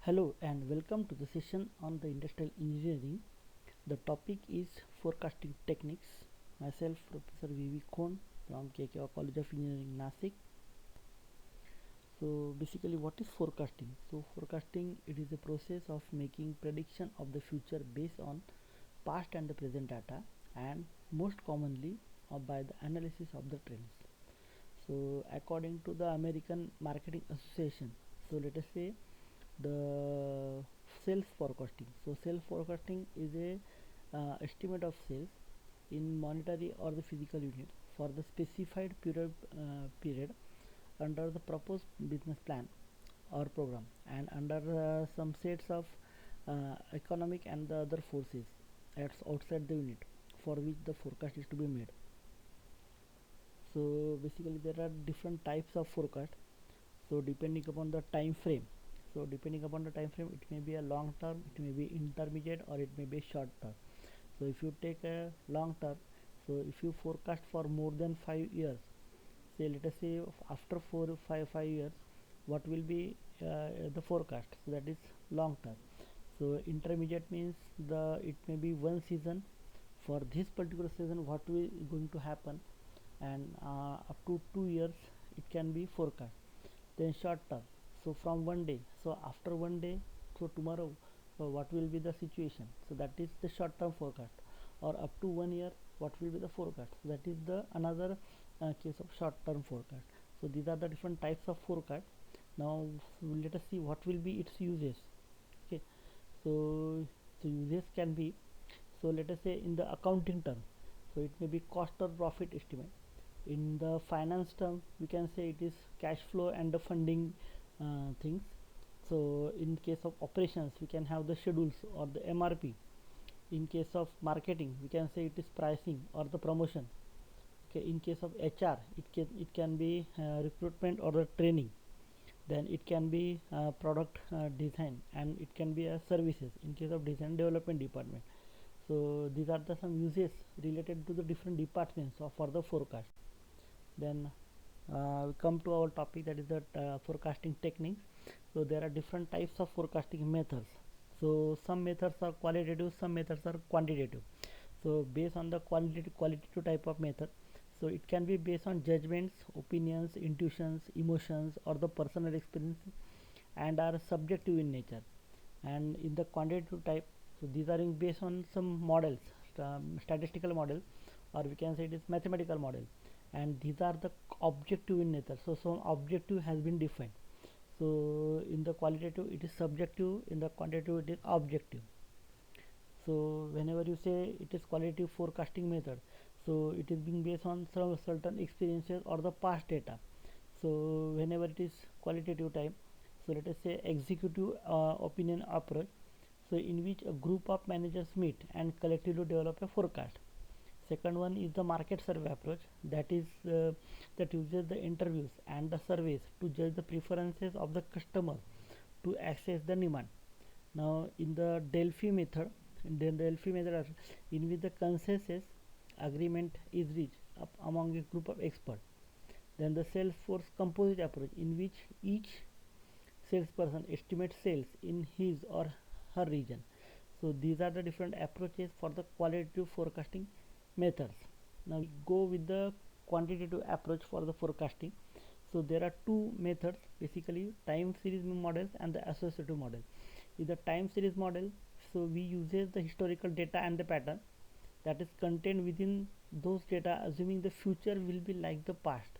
Hello and welcome to the session on the industrial engineering. The topic is forecasting techniques. Myself, Professor V.V. Khon from KKR College of Engineering, Nasik. So basically, what is forecasting? So forecasting, it is a process of making prediction of the future based on past and the present data, and most commonly by the analysis of the trends. So according to the American Marketing Association, so let us say the sales forecasting. So sales forecasting is a estimate of sales in monetary or the physical unit for the specified period under the proposed business plan or program, and under some sets of economic and the other forces outside the unit for which the forecast is to be made. So basically there are different types of forecast. So depending upon the time frame, it may be a long term, it may be intermediate, or it may be short term. So if you take a long term, so if you forecast for more than 5 years, say let us say after 4 or 5 years, what will be the forecast? So that is long term. So intermediate means it may be one season. For this particular season, what will going to happen, and up to 2 years it can be forecast. Then short term, so from one day, so after one day, so tomorrow, so what will be the situation? So that is the short term forecast. Or up to 1 year, what will be the forecast? So that is the another case of short term forecast. So these are the different types of forecast. Now let us see what will be its uses. Okay, so uses can be, so let us say in the accounting term, so it may be cost or profit estimate. In the finance term, we can say it is cash flow and the funding things. So in case of operations, we can have the schedules or the MRP. In case of marketing, we can say it is pricing or the promotion. Okay, in case of HR, it can be recruitment or the training. Then it can be product design, and it can be services in case of design development department. So these are the some uses related to the different departments of for the forecast. Then we come to our topic, that is the forecasting techniques. So there are different types of forecasting methods. So some methods are qualitative, some methods are quantitative. So based on the qualitative type of method, so it can be based on judgments, opinions, intuitions, emotions, or the personal experience, and are subjective in nature. And in the quantitative type, so these are based on some models, statistical model, or we can say it is mathematical model, and these are the objective in nature. So some objective has been defined. So in the qualitative it is subjective, in the quantitative it is objective. So whenever you say it is qualitative forecasting method, so it is being based on some certain experiences or the past data. So whenever it is qualitative type, so let us say executive opinion approach, so in which a group of managers meet and collectively develop a forecast. Second one is the market survey approach, that uses the interviews and the surveys to judge the preferences of the customer to access the demand. Now in the Delphi method, in which the consensus agreement is reached among a group of experts. Then the Salesforce composite approach, in which each salesperson estimates sales in his or her region. So these are the different approaches for the qualitative forecasting methods. Now we go with the quantitative approach for the forecasting. So there are two methods, basically time series models and the associative model. In the time series model, so we uses the historical data and the pattern that is contained within those data, assuming the future will be like the past.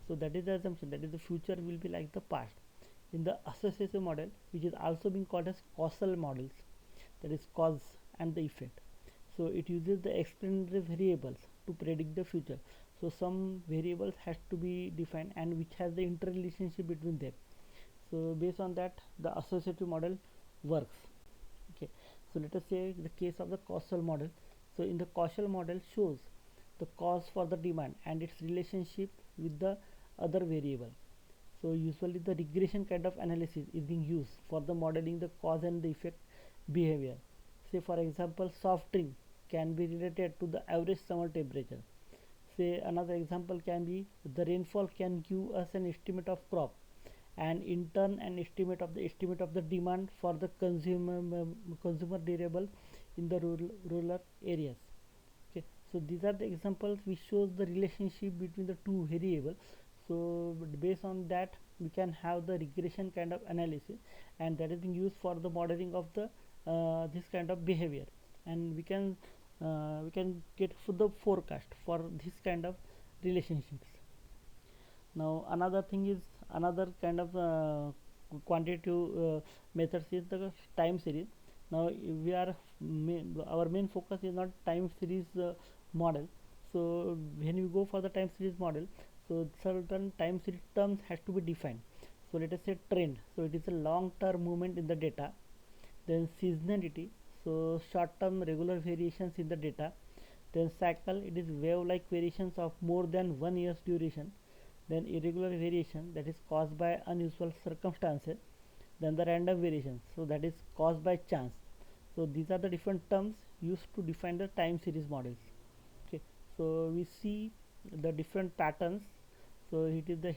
So that is the assumption, that is the future will be like the past. In the associative model, which is also being called as causal models, that is cause and the effect, so it uses the explanatory variables to predict the future. So some variables has to be defined and which has the interrelationship between them. So based on that, the associative model works. Okay, so let us say the case of the causal model. So in the causal model shows the cause for the demand and its relationship with the other variable. So usually the regression kind of analysis is being used for the modeling the cause and the effect behavior. Say for example, soft drink can be related to the average summer temperature. Say another example can be the rainfall can give us an estimate of crop, and in turn an estimate of the demand for the consumer durable in the rural areas. Okay, so these are the examples which shows the relationship between the two variables. So based on that we can have the regression kind of analysis, and that is being used for the modeling of the this kind of behavior, and we can get for the forecast for this kind of relationships. Now another thing is, another kind of quantitative methods is the time series. Now we are our main focus is not time series model. So when you go for the time series model, so certain time series terms has to be defined. So let us say trend, so it is a long term movement in the data. Then seasonality, so short term regular variations in the data. Then cycle, it is wave like variations of more than 1 year's duration. Then irregular variation, that is caused by unusual circumstances. Then the random variation, so that is caused by chance. So these are the different terms used to define the time series models. Okay, so we see the different patterns. So it is the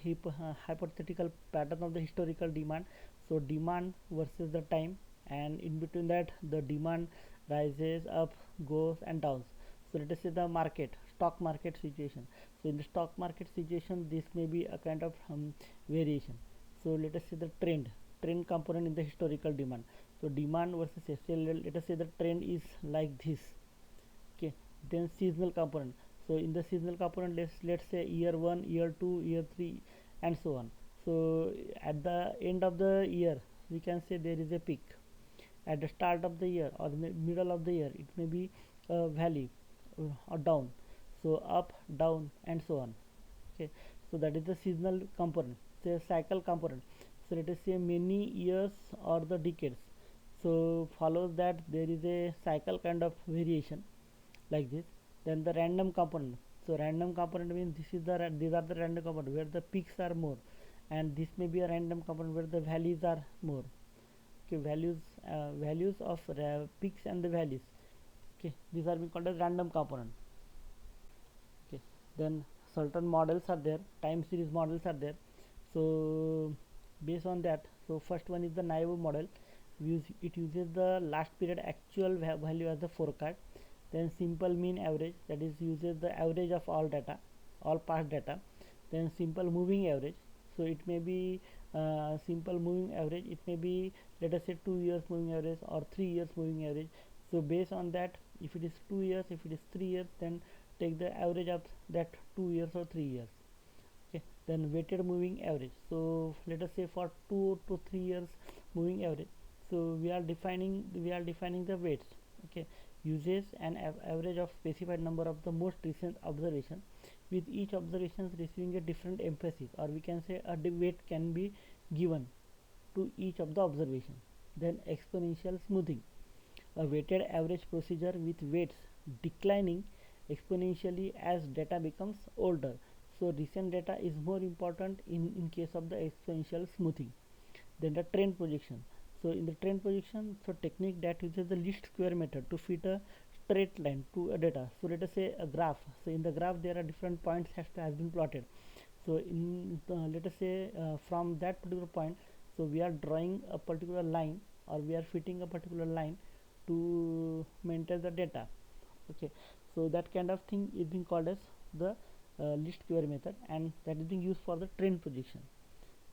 hypothetical pattern of the historical demand. So demand versus the time, and in between that the demand rises up, goes and downs. So let us say the stock market situation. So in the stock market situation, this may be a kind of variation. So let us say the trend component in the historical demand. So demand versus let us say the trend is like this. Okay, then seasonal component. So in the seasonal component, let's say year 1, year 2, year 3 and so on. So at the end of the year we can say there is a peak. At the start of the year or the middle of the year it may be a valley or down. So up, down and so on. Okay, so that is the seasonal component. The cycle component, so let us say many years or the decades. So follows that there is a cycle kind of variation like this. Then the random component, so random component means these are the random component where the peaks are more, and this may be a random component where the values are more. Okay, values of peaks and the valleys. Okay, these are being called as random component. Okay, then certain models are there, time series models are there. So based on that, so first one is the naive model. It uses the last period actual value as the forecast. Then simple mean average, that is uses the average of all data, all past data. Then simple moving average, so it may be simple moving average, it may be let us say 2 years moving average or 3 years moving average. So based on that, if it is 2 years, if it is 3 years, then take the average of that 2 years or 3 years. Okay, then weighted moving average, so let us say for 2 to 3 years moving average, so we are defining the weights. Okay, uses an average of specified number of the most recent observation, with each observations receiving a different emphasis, or we can say a weight can be given to each of the observation. Then exponential smoothing, a weighted average procedure with weights declining exponentially as data becomes older. So recent data is more important in case of the exponential smoothing. Then the trend projection, so in the trend projection, so technique that uses the least square method to fit a straight line to a data. So let us say a graph, so in the graph there are different points has been plotted. So in let us say from that particular point, so we are drawing a particular line, or we are fitting a particular line to maintain the data. Okay, so that kind of thing is being called as the least square method, and that is being used for the trend projection.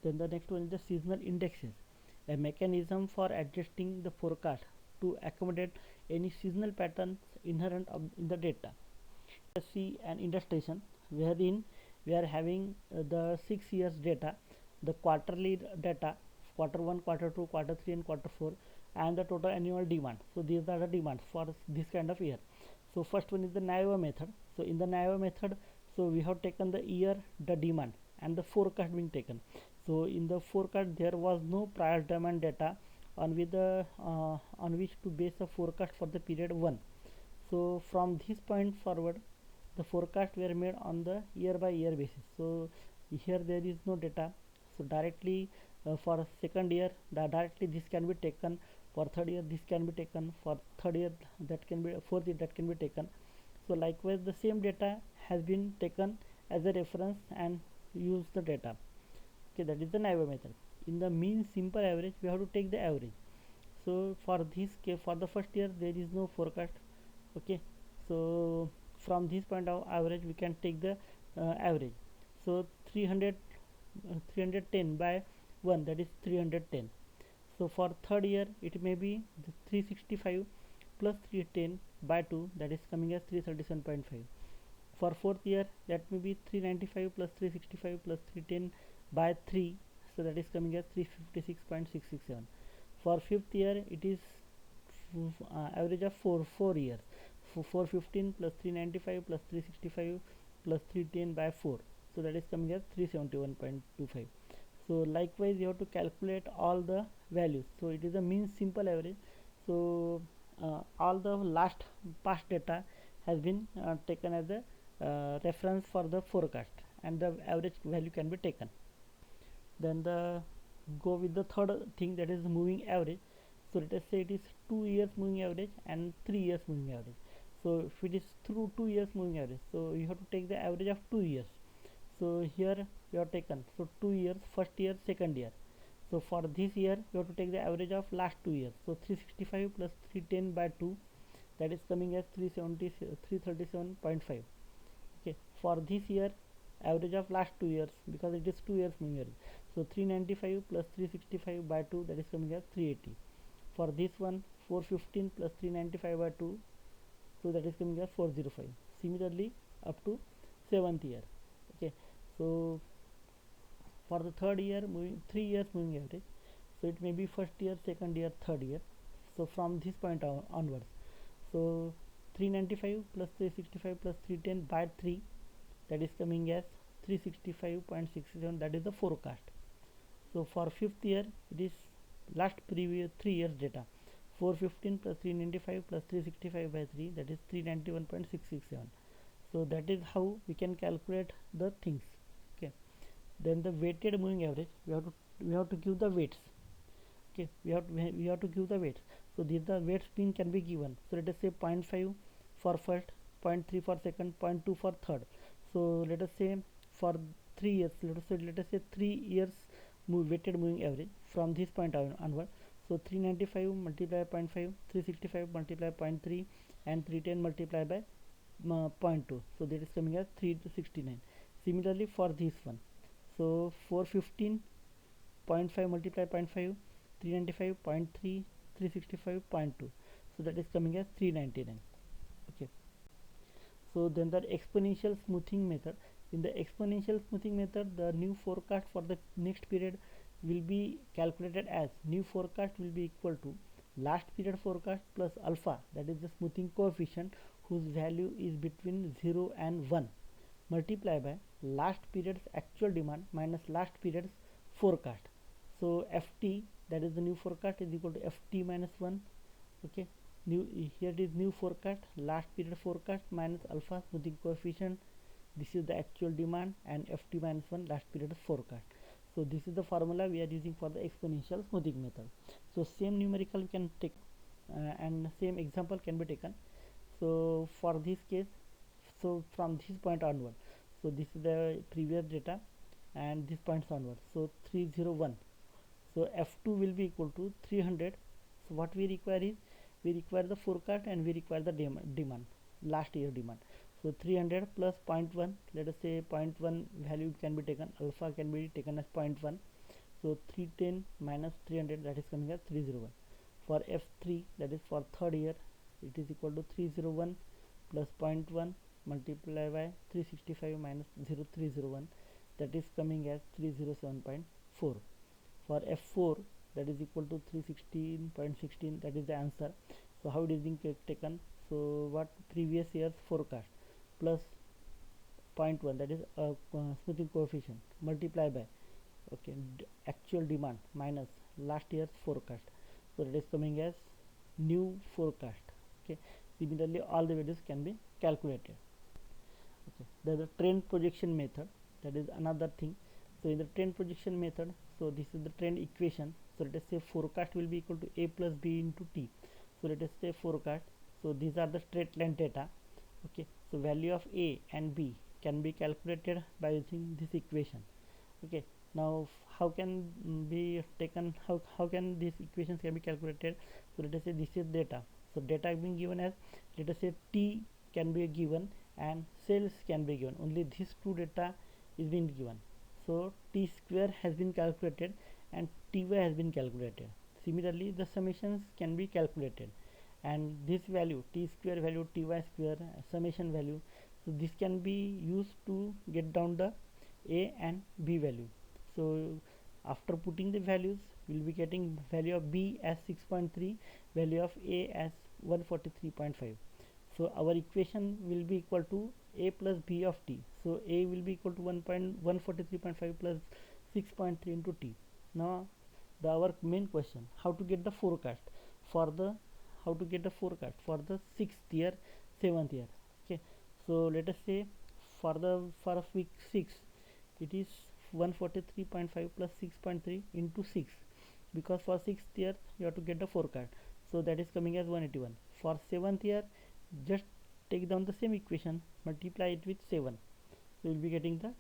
Then the next one is the seasonal indexes, a mechanism for adjusting the forecast to accommodate any seasonal patterns inherent in the data. Let's see an illustration wherein we are having the 6 years data, the quarterly data, quarter 1, quarter 2, quarter 3 and quarter 4, and the total annual demand. So these are the demands for this kind of year. So first one is the naive method. So in the naive method, so we have taken the year, the demand and the forecast being taken. So in the forecast there was no prior demand data on which to base a forecast for the period 1. So from this point forward, the forecast were made on the year by year basis. So here there is no data, so directly for second year directly this can be taken, for third year this can be taken, for third year that can be, fourth year that can be taken. So likewise the same data has been taken as a reference and use the data. Okay, that is the naive method. in the mean simple average we have to take the average. So for this case, for the first year there is no forecast. Okay, so from this point of average we can take the average. So 310 by 1, that is 310. So for third year it may be 365 plus 310 by 2, that is coming as 337.5. For fourth year that may be 395 plus 365 plus 310 by 3, so that is coming as 356.667. For fifth year it is average of 4 years. For 415 plus 395 plus 365 plus 310 by 4, so that is coming as 371.25. So likewise you have to calculate all the values. So it is a mean simple average. So all the last past data has been taken as a reference for the forecast, and the average value can be taken. Then the go with the third thing, that is moving average. So let us say it is 2 years moving average and 3 years moving average. So if it is through 2 years moving average, so you have to take the average of 2 years. So here we have taken, so 2 years, first year, second year. So for this year you have to take the average of last 2 years. So 365 plus 310 by 2, that is coming as 337.5. Okay, for this year average of last 2 years, because it is 2 years moving average. So 395 plus 365 by 2, that is coming as 380. For this one 415 plus 395 by 2, so that is coming as 405. Similarly up to 7th year. Okay, so for the third year, moving 3 years moving average, so it may be first year, second year, third year. So from this point onwards, so 395 plus 365 plus 310 by 3, that is coming as 365.67, that is the forecast. So for fifth year it is last previous 3 years data. 415 plus 395 plus 365 by 3, that is 391.667. So that is how we can calculate the things. Okay, then the weighted moving average, we have to give the weights. Okay, we have to give the weights. So these the weights being can be given. So let us say 0.5 for first, 0.3 for second, 0.2 for third. So let us say for 3 years, let us say 3 years weighted moving average from this point onward. So 395 multiplied by 0.5, 365 multiplied by 0.3, and 310 multiplied by 0.2. So that is coming as 369. Similarly for this one, so 415 0.5 multiplied by 0.5, 395 0.3, 365 0.2. So that is coming as 399. Okay, so then the exponential smoothing method. In the exponential smoothing method, the new forecast for the next period will be calculated as new forecast will be equal to last period forecast plus alpha, that is the smoothing coefficient whose value is between 0 and 1, multiply by last period's actual demand minus last period's forecast. So ft, that is the new forecast, is equal to ft minus 1. Okay, new here it is new forecast, last period forecast minus alpha smoothing coefficient, this is the actual demand, and ft minus 1 last period forecast. So this is the formula we are using for the exponential smoothing method. So same numerical we can take and same example can be taken. So for this case, so from this point onward, so this is the previous data and this points onward, so 301. So f2 will be equal to 300. So what we require is, we require the forecast and we require the demand, last year demand. So 300 plus 0.1, let us say 0.1 value can be taken, alpha can be taken as 0.1. So 310 minus 300, that is coming as 301. For f3, that is for third year, it is equal to 301 plus 0.1 multiplied by 365 minus 0301, that is coming as 307.4. For f4, that is equal to 316.16, that is the answer. So how it is being taken? So what previous year's forecast plus 0.1, that is smoothing coefficient, multiply by okay actual demand minus last year's forecast, so that is coming as new forecast. Okay, similarly all the values can be calculated. Okay, there is a trend projection method, that is another thing. So in the trend projection method, so this is the trend equation. So let us say forecast will be equal to a plus b into t. So let us say forecast, so these are the straight line data. Okay, so value of a and b can be calculated by using this equation. Okay, Now how can be taken, how can these equations can be calculated? So let us say this is data, so data being given as, let us say t can be given and sales can be given, only these two data is being given. So t square has been calculated and ty has been calculated. Similarly the summations can be calculated, and this value t square value, ty square, summation value, so this can be used to get down the a and b value. So after putting the values, we will be getting value of b as 6.3, value of a as 143.5. So our equation will be equal to a plus b of t. So a will be equal to 143.5 plus 6.3 into t. Now our main question, how to get the forecast for the, how to get the forecast for the 6th year, 7th year. Okay, so let us say for the, for week 6 it is 143.5 plus 6.3 into 6, because for 6th year you have to get the forecast, so that is coming as 181. For 7th year, just take down the same equation, multiply it with 7, so you will be getting the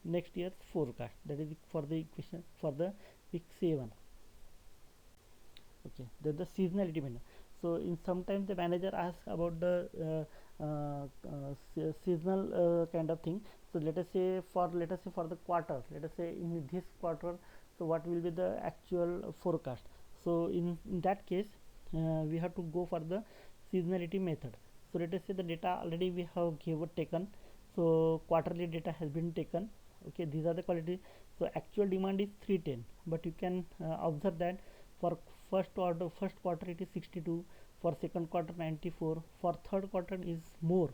next year's forecast, that is for the equation for the week 7. Okay, then the seasonality manager. So in sometimes the manager asks about the seasonal kind of thing. So let us say for, let us say for the quarter, let us say in this quarter, so what will be the actual forecast? So in that case we have to go for the seasonality method. So let us say the data already we have taken, so quarterly data has been taken. Okay, these are the quality. So actual demand is 310, but you can observe that for first quarter it is 62, for second quarter 94, for third quarter is more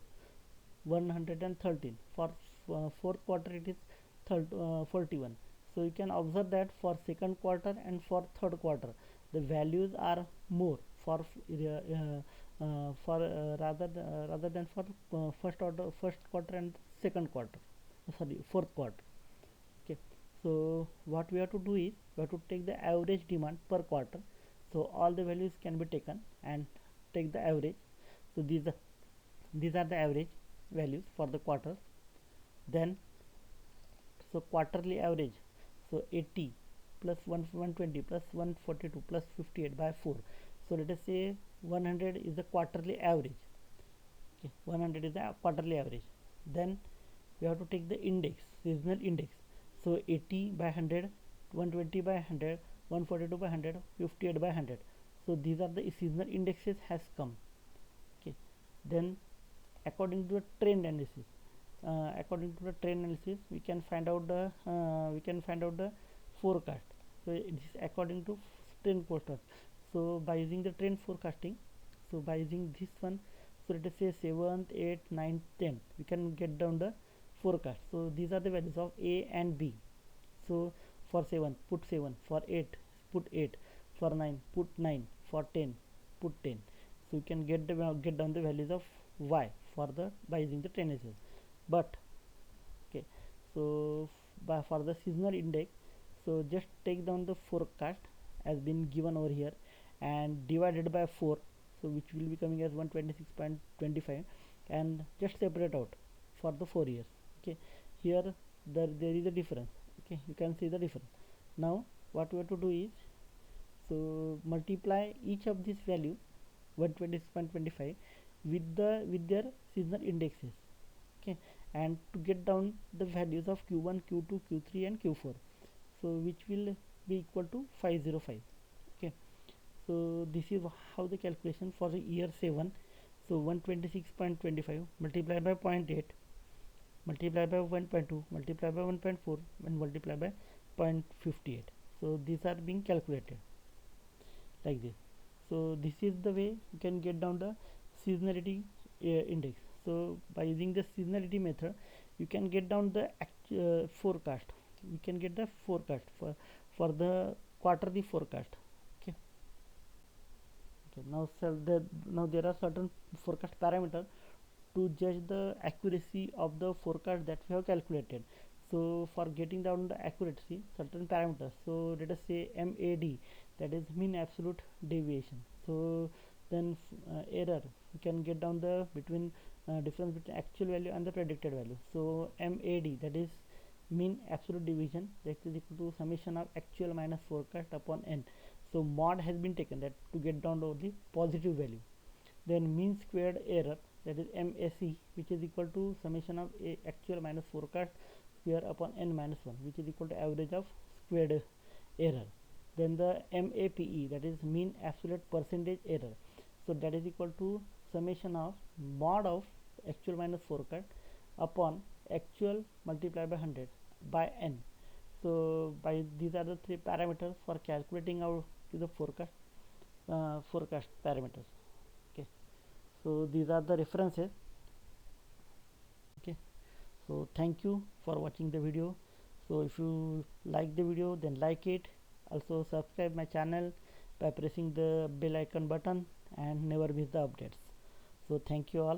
113, for fourth quarter it is 41. So you can observe that for second quarter and for third quarter the values are more for rather than for first quarter and second quarter, sorry, fourth quarter. Okay, so what we have to do is we have to take the average demand per quarter. So all the values can be taken and take the average. So these are the average values for the quarter. Then so quarterly average, so 80 plus 120 plus 142 plus 58 by 4. So let us say 100 is the quarterly average. Okay, 100 is the quarterly average. Then we have to take the index, seasonal index. So 80 by 100, 120 by 100, 142 by 100, 58 by 100. So these are the seasonal indexes has come. Okay, then according to the trend analysis, we can find out the forecast. So it is according to trend forecast. So by using the trend forecasting, so by using this one, so let us say 7th, 8th, 9th, 10th, we can get down the forecast. So these are the values of a and b. So for 7 put 7, for 8 put 8, for 9 put 9, for 10 put 10. So you can get down the values of y for the by using the trend analysis. But okay, so for the seasonal index, so just take down the forecast as been given over here and divided by 4, so which will be coming as 126.25, and just separate out for the 4 years. Okay, here there is a difference. Okay, you can see the difference. Now what we have to do is, so multiply each of these value 126.25 with their seasonal indexes. Okay, and to get down the values of q1, q2, q3 and q4, so which will be equal to 505. Okay, so this is how the calculation for the year 7. So 126.25 multiplied by 0.8 multiplied by 1.2 multiplied by 1.4 and multiplied by 0.58. So these are being calculated like this. So this is the way you can get down the seasonality index. So by using the seasonality method, you can get down the forecast. You can get the forecast for the quarterly forecast. Okay. Okay. Now there are certain forecast parameters to judge the accuracy of the forecast that we have calculated. So for getting down the accuracy, certain parameters, so let us say MAD, that is mean absolute deviation. So then error, we can get down the between difference between actual value and the predicted value. So MAD, that is mean absolute deviation, that is equal to summation of actual minus forecast upon n. So mod has been taken that to get down to the positive value. Then mean squared error, that is MAC, which is equal to summation of actual minus forecast square upon n minus 1, which is equal to average of squared error. Then the MAPE, that is mean absolute percentage error, so that is equal to summation of mod of actual minus forecast upon actual multiplied by 100 by n. So by these are the three parameters for calculating our the forecast parameters. Okay, so these are the references. Okay, so thank you for watching the video. So if you like the video, then like it. Also subscribe my channel by pressing the bell icon button and never miss the updates. So thank you all.